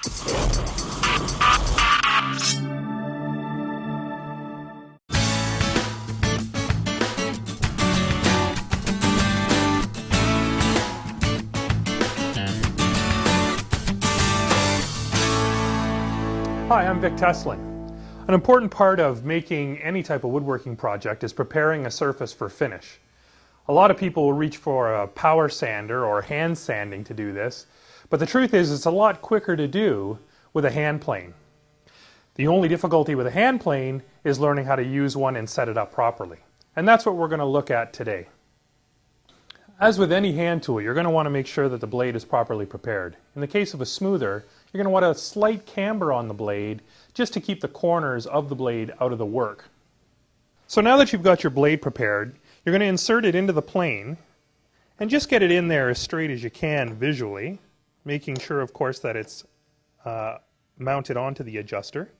Hi, I'm Vic Teslin. An important part of making any type of woodworking project is preparing a surface for finish. A lot of people will reach for a power sander or hand sanding to do this, but the truth is it's a lot quicker to do with a hand plane. The only difficulty with a hand plane is learning how to use one and set it up properly. And that's what we're going to look at today. As with any hand tool, you're going to want to make sure that the blade is properly prepared. In the case of a smoother, you're going to want a slight camber on the blade just to keep the corners of the blade out of the work. So now that you've got your blade prepared, you're going to insert it into the plane and just get it in there as straight as you can visually, making sure, of course, that it's mounted onto the adjuster.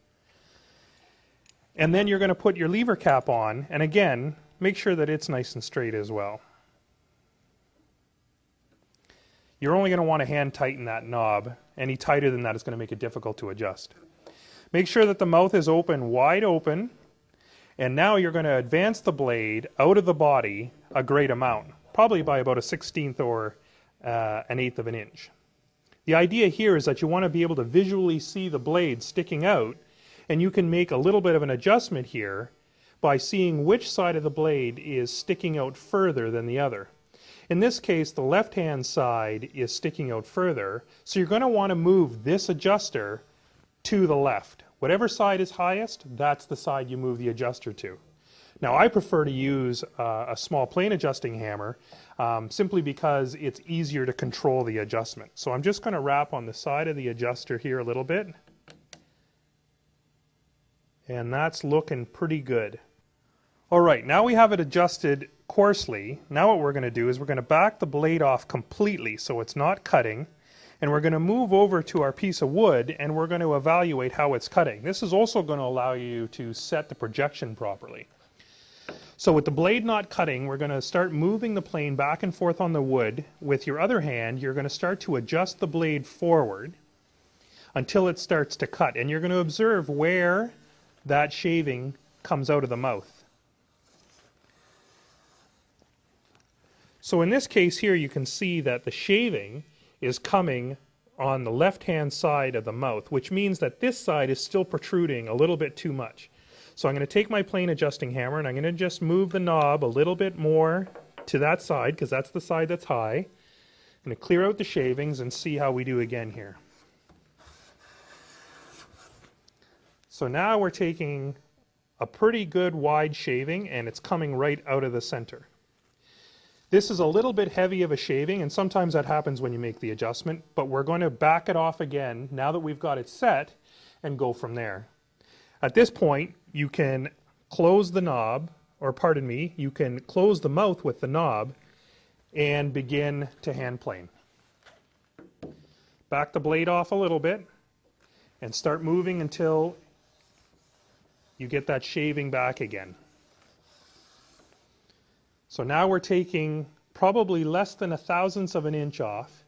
And then you're going to put your lever cap on, and again, make sure that it's nice and straight as well. You're only going to want to hand tighten that knob. Any tighter than that is going to make it difficult to adjust. Make sure that the mouth is open, wide open, and now you're going to advance the blade out of the body a great amount, probably by about a 1/16 or an 1/8 of an inch. The idea here is that you want to be able to visually see the blade sticking out, and you can make a little bit of an adjustment here by seeing which side of the blade is sticking out further than the other. In this case, the left-hand side is sticking out further, so you're going to want to move this adjuster to the left. Whatever side is highest, that's the side you move the adjuster to. Now, I prefer to use a small plane adjusting hammer simply because it's easier to control the adjustment. So I'm just going to wrap on the side of the adjuster here a little bit, and that's looking pretty good. All right, now we have it adjusted coarsely. Now what we're going to do is we're going to back the blade off completely so it's not cutting, and we're going to move over to our piece of wood and we're going to evaluate how it's cutting. This is also going to allow you to set the projection properly. So with the blade not cutting, we're going to start moving the plane back and forth on the wood. With your other hand, you're going to start to adjust the blade forward until it starts to cut, and you're going to observe where that shaving comes out of the mouth. So in this case here, you can see that the shaving is coming on the left-hand side of the mouth, which means that this side is still protruding a little bit too much. So I'm going to take my plane adjusting hammer and I'm going to just move the knob a little bit more to that side, because that's the side that's high. I'm going to clear out the shavings and see how we do again here. So now we're taking a pretty good wide shaving and it's coming right out of the center. This is a little bit heavy of a shaving, and sometimes that happens when you make the adjustment, but we're going to back it off again now that we've got it set and go from there. At this point, you can close the knob, or pardon me, you can close the mouth with the knob and begin to hand plane. Back the blade off a little bit and start moving until you get that shaving back again. So now we're taking probably less than 1/1000th of an inch off,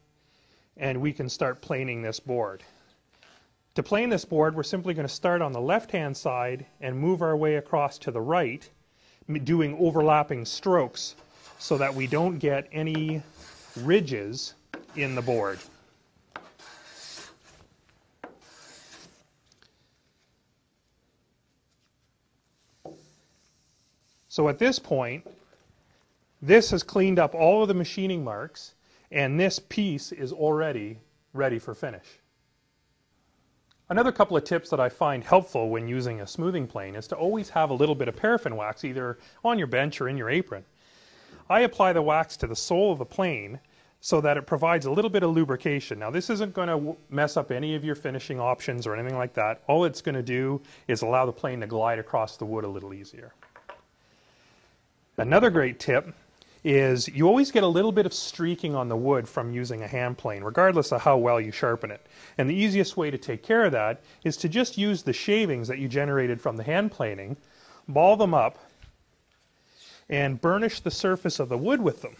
and we can start planing this board. To plane this board, we're simply going to start on the left-hand side and move our way across to the right, doing overlapping strokes so that we don't get any ridges in the board. So at this point, this has cleaned up all of the machining marks, and this piece is already ready for finish. Another couple of tips that I find helpful when using a smoothing plane is to always have a little bit of paraffin wax either on your bench or in your apron. I apply the wax to the sole of the plane so that it provides a little bit of lubrication. Now, this isn't going to mess up any of your finishing options or anything like that. All it's going to do is allow the plane to glide across the wood a little easier. Another great tip is you always get a little bit of streaking on the wood from using a hand plane, regardless of how well you sharpen it. And the easiest way to take care of that is to just use the shavings that you generated from the hand planing, ball them up, and burnish the surface of the wood with them.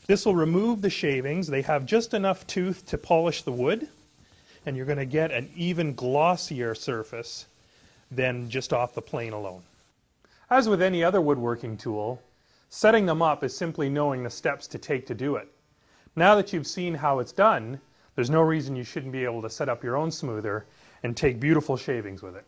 This will remove the shavings. They have just enough tooth to polish the wood. and you're going to get an even glossier surface than just off the plane alone. As with any other woodworking tool, setting them up is simply knowing the steps to take to do it. Now that you've seen how it's done, there's no reason you shouldn't be able to set up your own smoother and take beautiful shavings with it.